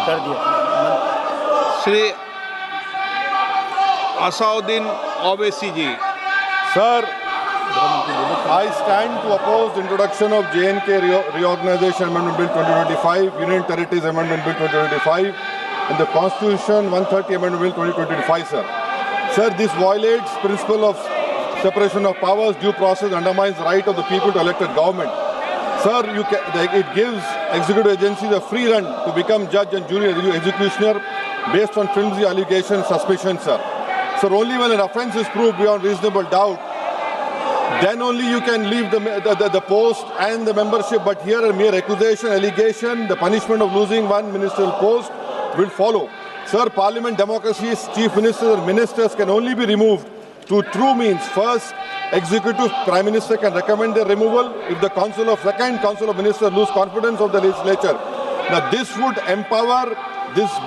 कर दिया। श्री असाउद्दीन ओवैसी जी। Sir, I stand to oppose the introduction of J&K Reorganization Amendment Bill 2025, Union Territories Amendment Bill 2025, and the Constitution 130 Amendment Bill 2025, sir. Sir, this violates principle of separation of powers, due process, undermines the right of the people to elected government. Sir, it gives executive agencies a free run to become judge and jury executioner based on flimsy allegations, suspicions, sir. Sir, only when an offence is proved beyond reasonable doubt, then only you can leave the post and the membership. But here a mere accusation, allegation, the punishment of losing one ministerial post will follow. Sir, Parliament democracy's chief ministers and ministers can only be removed through true means. First, executive prime minister can recommend their removal if the council of ministers lose confidence of the legislature. Now this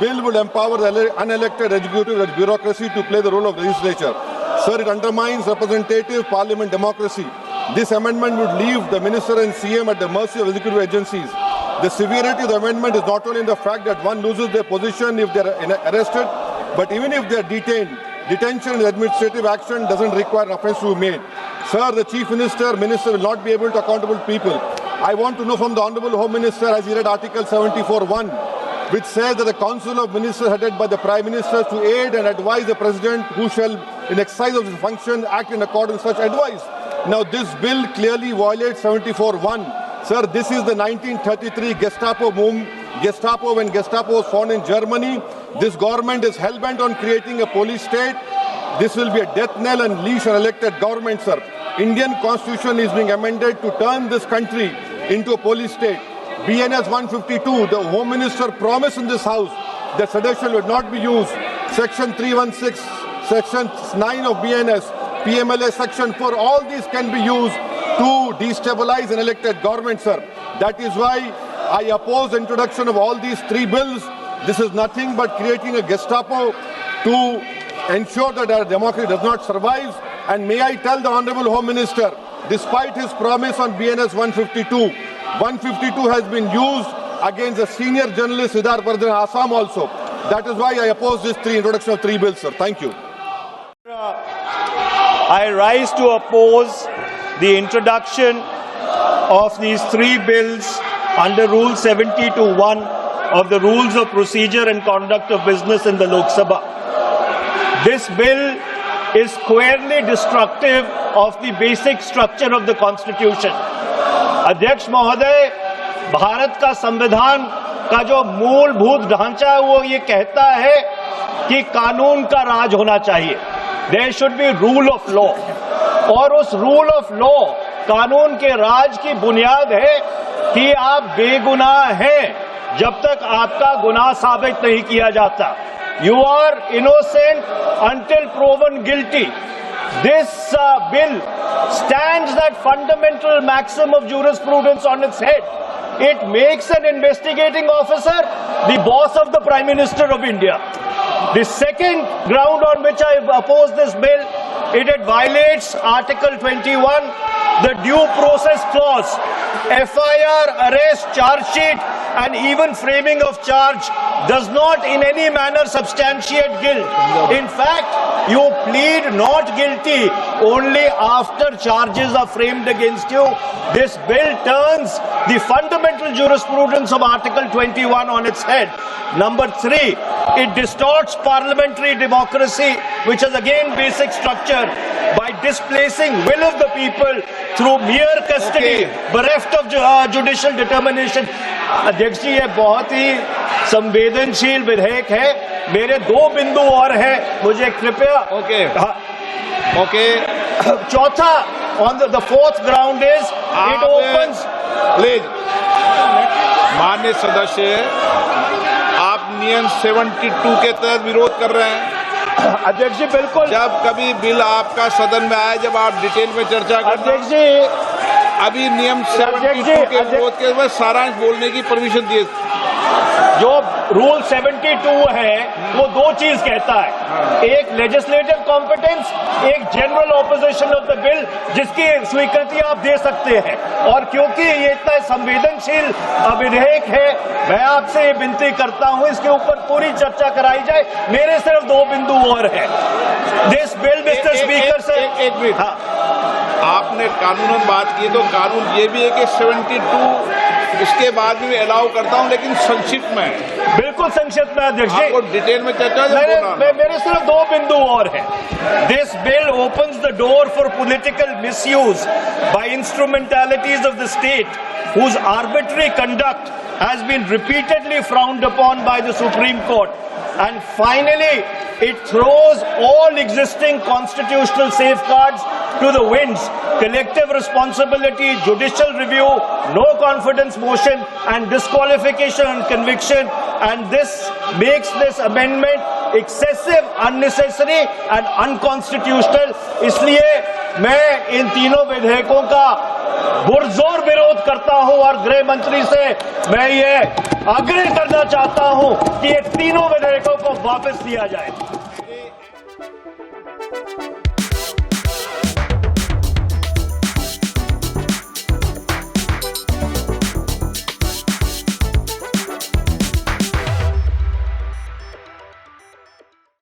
bill would empower the unelected executive bureaucracy to play the role of legislature. Sir, it undermines representative parliament democracy. This amendment would leave the minister and CM at the mercy of executive agencies. The severity of the amendment is not only in the fact that one loses their position if they are arrested, but even if they are detained. Detention and administrative action doesn't require offence to be made. Sir, the chief minister will not be able to accountable people. I want to know from the Honourable Home Minister, as he read Article 74(1), which says that the Council of Ministers headed by the Prime Minister to aid and advise the President who shall, in exercise of his function, act in accordance with such advice. Now this bill clearly violates 74(1). Sir, this is the 1933 Gestapo when Gestapo was found in Germany. This government is hell-bent on creating a police state. This will be a death knell and leash on elected government, sir. Indian Constitution is being amended to turn this country into a police state. BNS 152, the Home Minister promised in this House that sedition would not be used. Section 316, Section 9 of BNS, PMLA Section 4, all these can be used to destabilize an elected government, sir. That is why I oppose the introduction of all these three bills. This is nothing but creating a Gestapo to ensure that our democracy does not survive. And may I tell the Honourable Home Minister, despite his promise on BNS 152 has been used against the senior journalist Siddharth Vardhan Assam also. That is why I oppose this introduction of three bills, sir. Thank you. I rise to oppose the introduction of these three bills under Rule 70(1) of the Rules of Procedure and Conduct of Business in the Lok Sabha. This bill is squarely destructive of the basic structure of the Constitution. अध्यक्ष महोदय, भारत का संविधान का जो मूलभूत ढांचा है वो ये कहता है कि कानून का राज होना चाहिए. There should be rule of law. और उस रूल ऑफ लॉ, कानून के राज की बुनियाद है कि आप बेगुनाह हैं जब तक आपका गुनाह साबित नहीं किया जाता. You are innocent until proven guilty. This bill stands that fundamental maxim of jurisprudence on its head. It makes an investigating officer the boss of the Prime Minister of India. The second ground on which I oppose this bill, it violates Article 21, the due process clause. FIR, arrest, charge sheet, and even framing of charge does not in any manner substantiate guilt. In fact, you plead not guilty only after charges are framed against you. This bill turns the fundamental jurisprudence of Article 21 on its head. Number 3, it distorts parliamentary democracy, which is again basic structure, by displacing will of the people through mere custody, bereft of judicial determination. अध्यक्ष जी, ये बहुत ही संवेदनशील विधेयक है. मेरे 2 बिंदु और हैं, मुझे कृपया. चौथा, on the fourth ground is it opens. Please माननीय सदस्य, आप नियम 72 के तहत विरोध कर रहे हैं. अध्यक्ष जी, बिल्कुल. जब कभी बिल आपका सदन में आए, जब आप डिटेल में चर्चा करें. अध्यक्ष जी, अभी नियम 72 के विरोध के बाद सारांश बोलने की परमिशन दिए. जो रूल 72 है वो दो चीज कहता है, एक लेजिस्लेटिव कॉम्पिटेंस, एक general opposition of the bill जिसकी स्वीकृति आप दे सकते हैं। और क्योंकि ये इतना संवेदनशील विधेयक है, मैं आपसे विनती करता हूं इसके ऊपर पूरी चर्चा कराई जाए। मेरे सिर्फ दो बिंदु और हैं। दिस बिल मिस्टर स्पीकर से एक मिनट, आपने कानूनन बात की तो कानून ये भी है कि 72 इसके बाद भी अलाउ करता हूं, लेकिन संक्षिप्त में है। बिल्कुल संक्षिप्त में अध्यक्ष जी, आपको डिटेल में चर्चा मेरे सिर्फ दो बिंदु और हैं। This bill opens the door for political misuse by instrumentalities of the state whose arbitrary conduct has been repeatedly frowned upon by the Supreme Court. And finally, it throws all existing constitutional safeguards to the winds. Collective responsibility, judicial review, no confidence motion and disqualification and conviction. And this makes this amendment excessive, unnecessary and unconstitutional. इसलिए मैं इन तीनों विधेयकों का पुरजोर विरोध करता हूं और गृह मंत्री से मैं ये आग्रह करना चाहता हूं कि ये तीनों विधेयकों को वापस लिया जाए।